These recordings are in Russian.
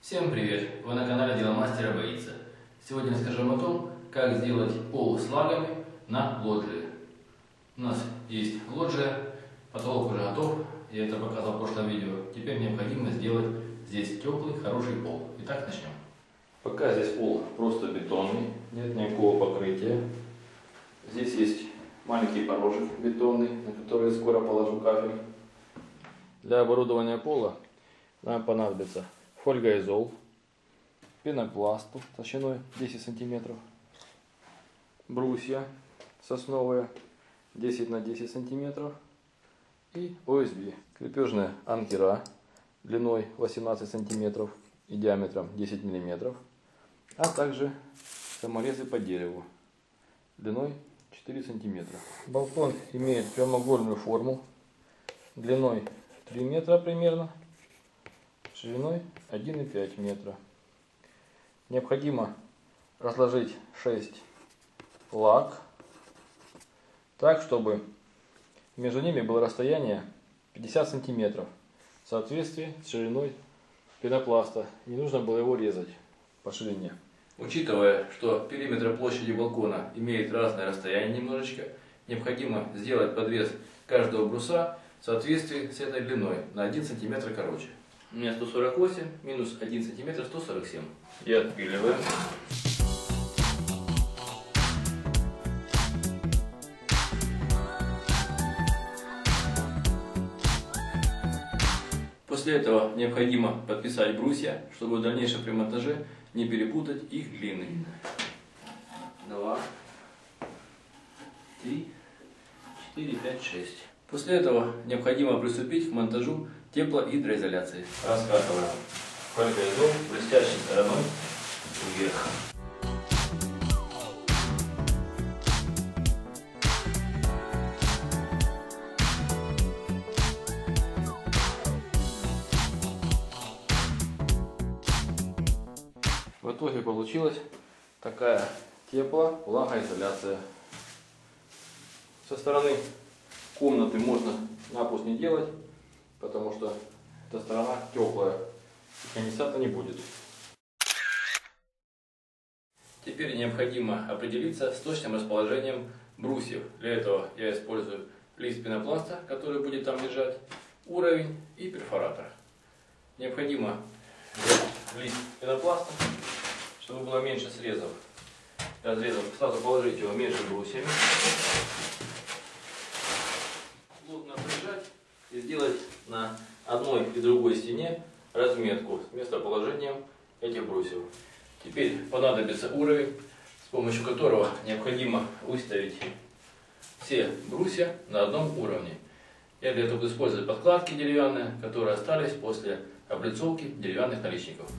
Всем привет! Вы на канале Дело мастера боится. Сегодня расскажу вам о том, как сделать пол с лагами на лоджии. У нас есть лоджия, потолок уже готов, я это показал в прошлом видео. Теперь необходимо сделать здесь теплый, хороший пол. Итак, начнем. Пока здесь пол просто бетонный, нет никакого покрытия. Здесь есть маленький порожек бетонный, на который я скоро положу кафель. Для оборудования пола нам понадобится фольгоизол, пенопласт толщиной 10 см, брусья сосновые 10 на 10 см и ОСБ. Крепежные анкера длиной 18 см и диаметром 10 мм, а также саморезы по дереву длиной 4 см. Балкон имеет прямоугольную форму длиной 3 метра примерно, шириной 1,5 метра. Необходимо разложить 6 лаг так, чтобы между ними было расстояние 50 сантиметров в соответствии с шириной пенопласта. Не нужно было его резать по ширине. Учитывая, что периметр площади балкона имеет разное расстояние немножечко, необходимо сделать подвес каждого бруса в соответствии с этой длиной на 1 сантиметр короче. У меня 148 минус 1 сантиметр 147. И отпиливаем. После этого необходимо подписать брусья, чтобы в дальнейшем при монтаже не перепутать их длины. 2, 3, 4, 5, 6. После этого необходимо приступить к монтажу теплогидроизоляции. Раскатываем фольгоизол блестящей стороной вверх. В итоге получилась такая тепло-влагоизоляция. Со стороны комнаты можно напуск не делать, потому что эта сторона теплая, и конденсата не будет. Теперь необходимо определиться с точным расположением брусьев. Для этого я использую лист пенопласта, который будет там лежать, уровень и перфоратор. Необходимо взять лист пенопласта, чтобы было меньше срезов. Разрезов сразу положить его между брусьями. Плотно прижать и сделать на одной и другой стене разметку с местоположением этих брусьев. Теперь понадобится уровень, с помощью которого необходимо выставить все брусья на одном уровне. Я для этого буду использовать подкладки деревянные, которые остались после облицовки деревянных наличников.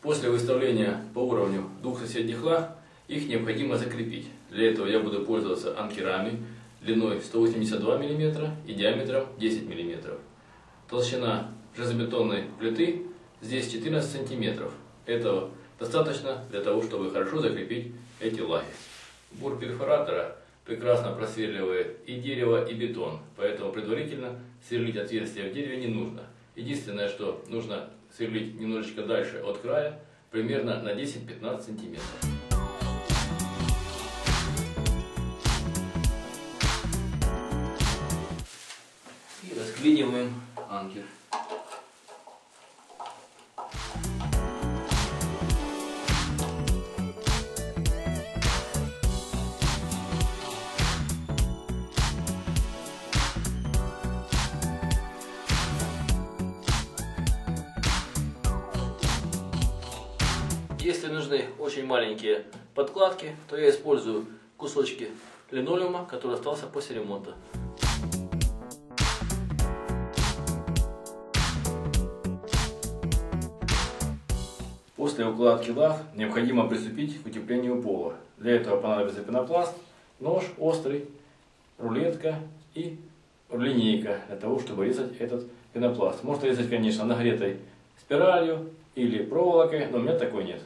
После выставления по уровню двух соседних лаг их необходимо закрепить. Для этого я буду пользоваться анкерами длиной 182 мм и диаметром 10 мм. Толщина железобетонной плиты здесь 14 см. Этого достаточно для того, чтобы хорошо закрепить эти лаги. Бур перфоратора прекрасно просверливает и дерево, и бетон, поэтому предварительно сверлить отверстие в дереве не нужно. Единственное, что нужно сверлить немножечко дальше от края, примерно на 10-15 см. И расклиниваем анкер. Если нужны очень маленькие подкладки, то я использую кусочки линолеума, который остался после ремонта. После укладки лаг необходимо приступить к утеплению пола. Для этого понадобится пенопласт, нож острый, рулетка и линейка для того, чтобы резать этот пенопласт. Можно резать, конечно, нагретой спиралью или проволокой, но у меня такой нет.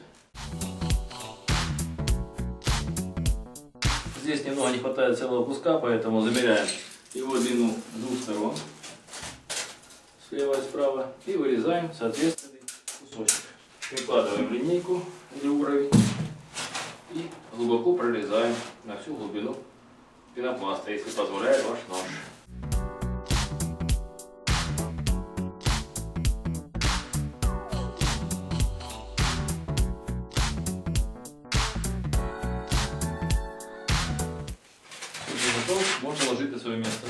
Здесь немного не хватает целого куска, поэтому замеряем его длину с двух сторон. слева и справа, и вырезаем соответственный кусочек. Прикладываем линейку или уровень и глубоко прорезаем на всю глубину пенопласта, если позволяет ваш нож. Готов, можно ложить на свое место.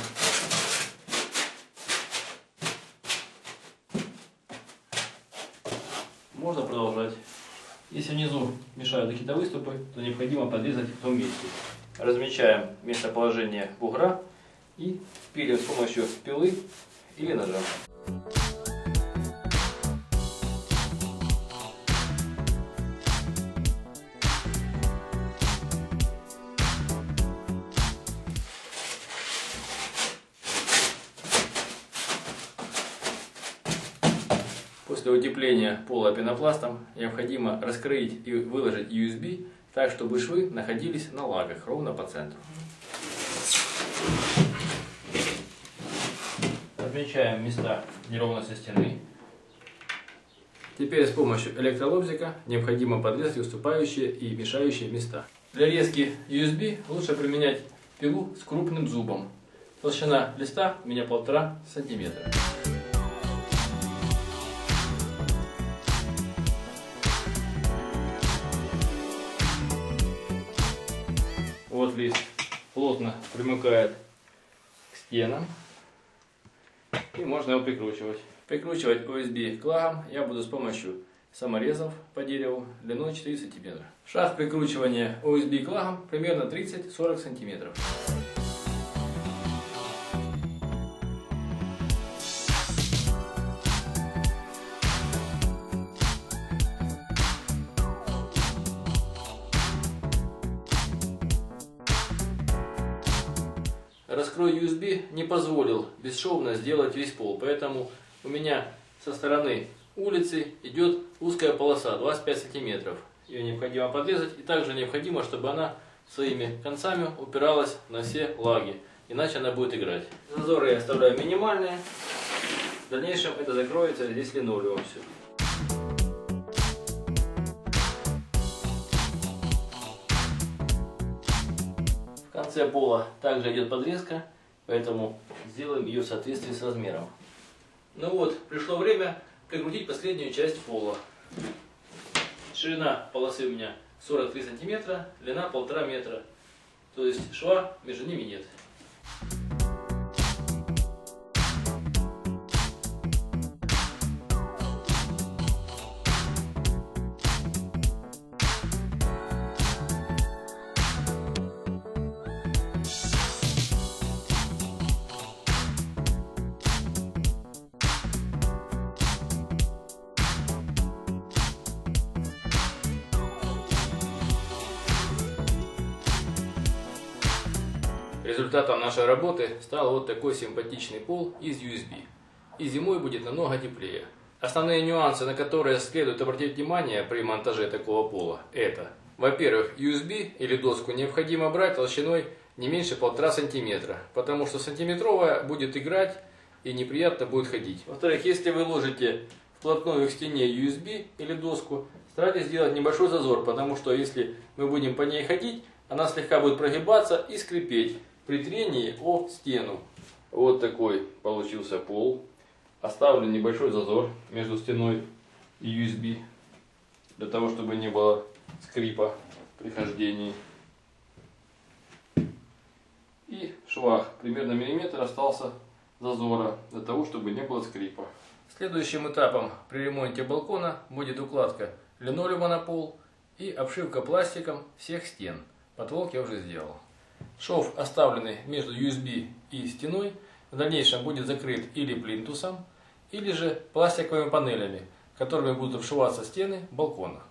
Можно продолжать. Если внизу мешают какие-то выступы, то необходимо подрезать в том месте. Размечаем местоположение бугра и пилим с помощью пилы или ножа. После утепления пола пенопластом необходимо раскроить и выложить USB так, чтобы швы находились на лагах ровно по центру. Отмечаем места неровности стены. Теперь с помощью электролобзика необходимо подрезать уступающие и мешающие места. Для резки USB лучше применять пилу с крупным зубом. Толщина листа у меня 1,5 см. Вот лист плотно примыкает к стенам, и можно его прикручивать. Прикручивать USB к лагам я буду с помощью саморезов по дереву длиной 4 см. Шаг прикручивания USB к лагам примерно 30-40 см. Раскрой USB не позволил бесшовно сделать весь пол, поэтому у меня со стороны улицы идет узкая полоса 25 см. Ее необходимо подрезать, и также необходимо, чтобы она своими концами упиралась на все лаги, иначе она будет играть. Зазоры я оставляю минимальные, в дальнейшем это закроется здесь линолеум все. В конце пола также идет подрезка, поэтому сделаем ее в соответствии с размером. Ну вот, пришло время прикрутить последнюю часть пола. Ширина полосы у меня 43 см, длина 1,5 метра, то есть шва между ними нет. Результатом нашей работы стал вот такой симпатичный пол из USB. И зимой будет намного теплее. Основные нюансы, на которые следует обратить внимание при монтаже такого пола, это: во-первых, USB или доску необходимо брать толщиной не меньше 1,5 см, потому что сантиметровая будет играть и неприятно будет ходить. Во-вторых, если вы ложите вплотную к стене USB или доску, старайтесь сделать небольшой зазор, потому что если мы будем по ней ходить, она слегка будет прогибаться и скрипеть при трении о стену. Вот такой получился пол. Оставлен небольшой зазор между стеной и USB, для того, чтобы не было скрипа при хождении. И в швах примерно миллиметр остался зазора, для того, чтобы не было скрипа. Следующим этапом при ремонте балкона будет укладка линолеума на пол и обшивка пластиком всех стен. Потолок я уже сделал. Шов, оставленный между USB и стеной, в дальнейшем будет закрыт или плинтусом, или же пластиковыми панелями, которыми будут обшиваться стены балкона.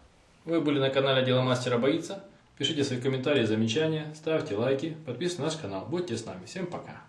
Вы были на канале Дело Мастера Боится. Пишите свои комментарии, замечания, ставьте лайки, подписывайтесь на наш канал. Будьте с нами. Всем пока!